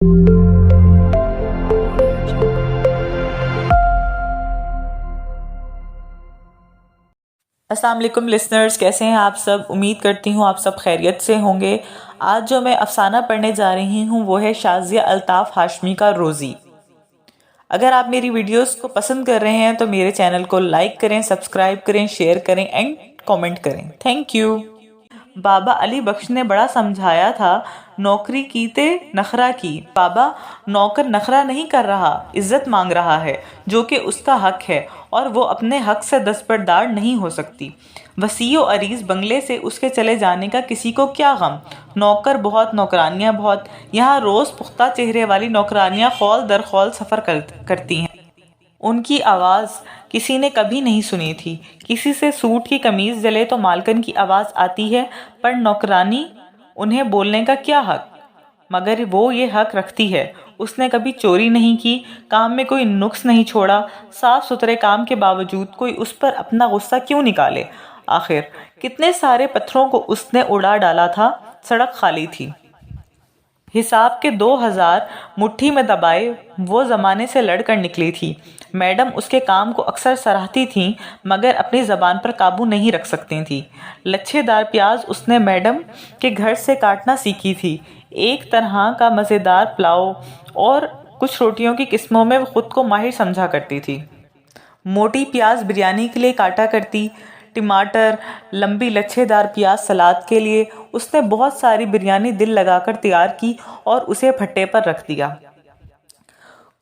अस्सलाम वालेकुम लिसनर्स, कैसे हैं आप सब। उम्मीद करती हूँ आप सब खैरियत से होंगे। आज जो मैं अफसाना पढ़ने जा रही हूँ वो है शाज़िया अल्ताफ़ हाशमी का रोज़ी। अगर आप मेरी वीडियोस को पसंद कर रहे हैं तो मेरे चैनल को लाइक करें, सब्सक्राइब करें, शेयर करें एंड कमेंट करें। Thank you. बाबा अली बख्श ने बड़ा समझाया था, नौकरी की ते नखरा की। बाबा, नौकर नखरा नहीं कर रहा, इज्जत मांग रहा है जो कि उसका हक है और वो अपने हक से दस्तबरदार नहीं हो सकती। वसीओ अरीज बंगले से उसके चले जाने का किसी को क्या गम। नौकर बहुत, नौकरानियां बहुत। यहाँ रोज पुख्ता चेहरे वाली नौकरानियां खौल दर खौल सफ़र करती हैं। उनकी आवाज़ किसी ने कभी नहीं सुनी थी। किसी से सूट की कमीज़ जले तो मालकन की आवाज़ आती है, पर नौकरानी उन्हें बोलने का क्या हक। मगर वो ये हक रखती है। उसने कभी चोरी नहीं की, काम में कोई नुक्स नहीं छोड़ा। साफ सुथरे काम के बावजूद कोई उस पर अपना गुस्सा क्यों निकाले। आखिर कितने सारे पत्थरों को उसने उड़ा डाला था। सड़क खाली थी। हिसाब के 2000 मुट्ठी में दबाए वो ज़माने से लड़कर निकली थी। मैडम उसके काम को अक्सर सराहती थीं, मगर अपनी ज़बान पर काबू नहीं रख सकती थीं। लच्छेदार प्याज उसने मैडम के घर से काटना सीखी थी। एक तरह का मज़ेदार पुलाव और कुछ रोटियों की किस्मों में वो खुद को माहिर समझा करती थी। मोटी प्याज बिरयानी के लिए काटा करती, टमाटर, लंबी लच्छेदार प्याज सलाद के लिए। उसने बहुत सारी बिरयानी दिल लगाकर तैयार की और उसे भट्टे पर रख दिया।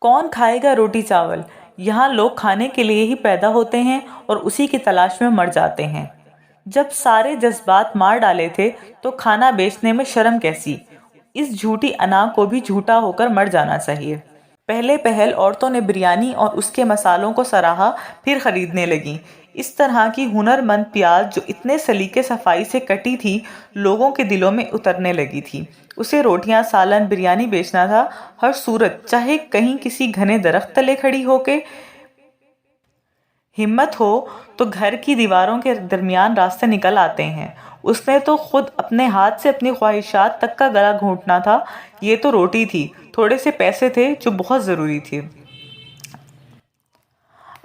कौन खाएगा रोटी चावल। यहाँ लोग खाने के लिए ही पैदा होते हैं और उसी की तलाश में मर जाते हैं। जब सारे जज्बात मार डाले थे तो खाना बेचने में शर्म कैसी। इस झूठी अना को भी झूठा होकर मर जाना चाहिए। पहले पहल औरतों ने बिरयानी और उसके मसालों को सराहा, फिर खरीदने लगीं। इस तरह की हुनरमंद प्याज जो इतने सलीके सफाई से कटी थी, लोगों के दिलों में उतरने लगी थी। उसे रोटियां, सालन, बिरयानी बेचना था हर सूरत, चाहे कहीं किसी घने दरख्त तले खड़ी होके। हिम्मत हो तो घर की दीवारों के दरमियान रास्ते निकल आते हैं। उसने तो खुद अपने हाथ से अपनी ख्वाहिशात तक का गला घोंटना था। ये तो रोटी थी, थोड़े से पैसे थे जो बहुत ज़रूरी थे।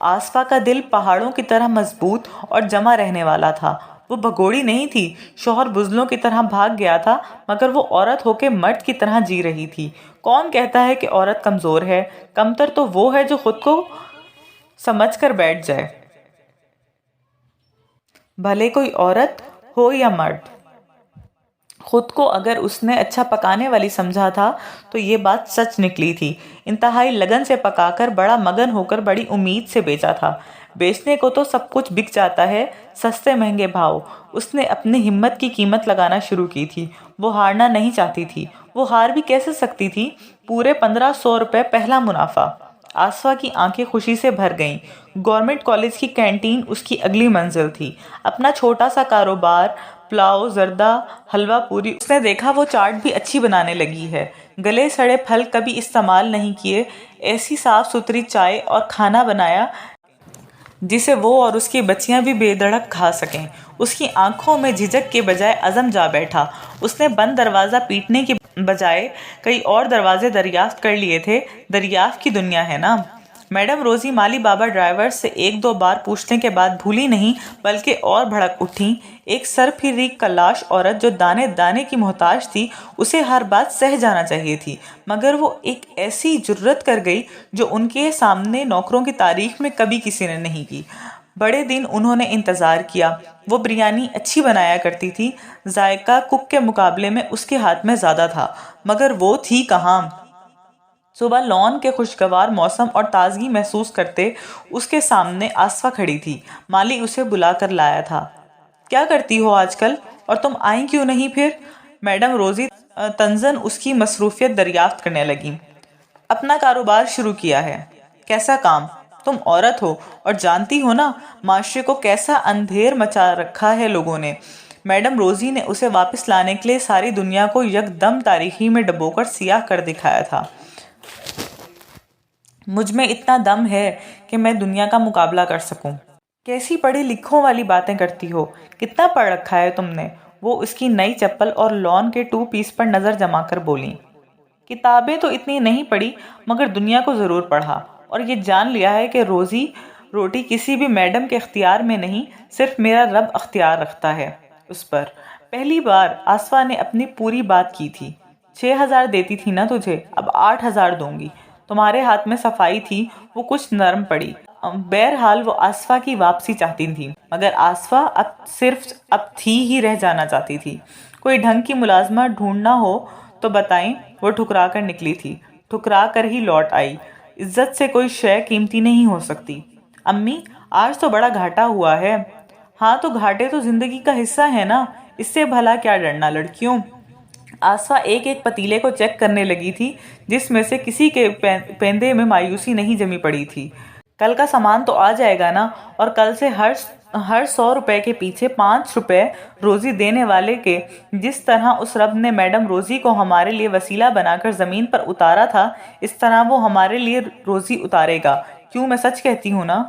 आसफा का दिल पहाड़ों की तरह मजबूत और जमा रहने वाला था। वो भगोड़ी नहीं थी। शौहर बुज़लों की तरह भाग गया था, मगर वो औरत होके मर्द की तरह जी रही थी। कौन कहता है कि औरत कमज़ोर है। कमतर तो वो है जो खुद को समझ कर बैठ जाए, भले कोई औरत हो या मर्द। खुद को अगर उसने अच्छा पकाने वाली समझा था तो ये बात सच निकली थी। इंतहाई लगन से पकाकर, बड़ा मगन होकर, बड़ी उम्मीद से बेचा था। बेचने को तो सब कुछ बिक जाता है, सस्ते महंगे भाव। उसने अपनी हिम्मत की कीमत लगाना शुरू की थी। वो हारना नहीं चाहती थी। वो हार भी कैसे सकती थी। पूरे 1500 रुपये पहला मुनाफा। आसफा की आंखें खुशी से भर गईं। गवर्नमेंट कॉलेज की कैंटीन उसकी अगली मंजिल थी। अपना छोटा सा कारोबार, पुलाव, जर्दा, हलवा पूरी। उसने देखा वो चाट भी अच्छी बनाने लगी है। गले सड़े फल कभी इस्तेमाल नहीं किए। ऐसी साफ सुथरी चाय और खाना बनाया जिसे वो और उसकी बच्चियां भी बेधड़क खा सकें। उसकी आंखों में झिझक के बजाय अज़म जा बैठा। उसने बंद दरवाज़ा पीटने की बजाय कई और दरवाजे दरियाफ्त कर लिए थे। दरियाफ्त की दुनिया है ना। मैडम रोज़ी माली बाबा ड्राइवर से एक दो बार पूछने के बाद भूली नहीं, बल्कि और भड़क उठी। एक सरफिरी कलाश औरत जो दाने दाने की मोहताज थी, उसे हर बात सह जाना चाहिए थी, मगर वो एक ऐसी जुर्रत कर गई जो उनके सामने नौकरों की तारीख में कभी किसी ने नहीं की। बड़े दिन उन्होंने इंतज़ार किया। वो बिरयानी अच्छी बनाया करती थी। जायका कुक के मुकाबले में उसके हाथ में ज़्यादा था, मगर वो थी कहाँ। सुबह लॉन के खुशगवार मौसम और ताजगी महसूस करते उसके सामने आसफा खड़ी थी। माली उसे बुला कर लाया था। क्या करती हो आजकल, और तुम आई क्यों नहीं फिर। मैडम रोज़ी तंजन उसकी मसरूफियत दरियाफ्त करने लगी। अपना कारोबार शुरू किया है। कैसा काम। तुम औरत हो और जानती हो ना माशरे को कैसा अंधेर मचा रखा है लोगों ने। मैडम रोज़ी ने उसे वापस लाने के लिए सारी दुनिया को यकदम तारीखी में डबोकर सियाह कर दिखाया था। मुझ में इतना दम है कि मैं दुनिया का मुकाबला कर सकूं। कैसी पढ़ी लिखों वाली बातें करती हो। कितना पढ़ रखा है तुमने। वो उसकी नई चप्पल और लॉन के 2 पीस पर नज़र जमाकर बोली। کتابیں تو اتنی نہیں پڑھی مگر دنیا کو ضرور پڑھا، اور یہ جان لیا ہے کہ روزی روٹی کسی بھی میڈم کے اختیار میں نہیں، صرف میرا رب اختیار رکھتا ہے اس پر۔ پہلی بار آسفا نے اپنی پوری بات کی تھی۔ 6,000 دیتی تھی نا تجھے، اب 8,000 دوں گی۔ تمہارے ہاتھ میں صفائی تھی، وہ کچھ نرم پڑی۔ بہرحال وہ آسفا کی واپسی چاہتی تھی، مگر آسفا اب تھی ہی رہ جانا چاہتی تھی۔ کوئی ڈھنگ کی ملازمت ڈھونڈنا ہو تو بتائیں، وہ ٹھکرا کر نکلی تھی، ٹھکرا کر ہی لوٹ آئی۔ عزت سے کوئی شے قیمتی نہیں ہو سکتی۔ امی، آج تو بڑا گھاٹا ہوا ہے۔ ہاں تو گھاٹے تو زندگی کا حصہ ہے نا، اس سے بھلا کیا ڈرنا لڑکیوں۔ آسفا ایک ایک پتیلے کو چیک کرنے لگی تھی، جس میں سے کسی کے پیندے میں مایوسی نہیں جمی پڑی تھی۔ کل کا سامان تو آ جائے گا نا، اور کل سے ہر 100 روپے کے پیچھے 5 روپے روزی دینے والے کے۔ جس طرح اس رب نے میڈم روزی کو ہمارے لیے وسیلہ بنا کر زمین پر اتارا تھا، اس طرح وہ ہمارے لیے روزی اتارے گا۔ کیوں، میں سچ کہتی ہوں نا؟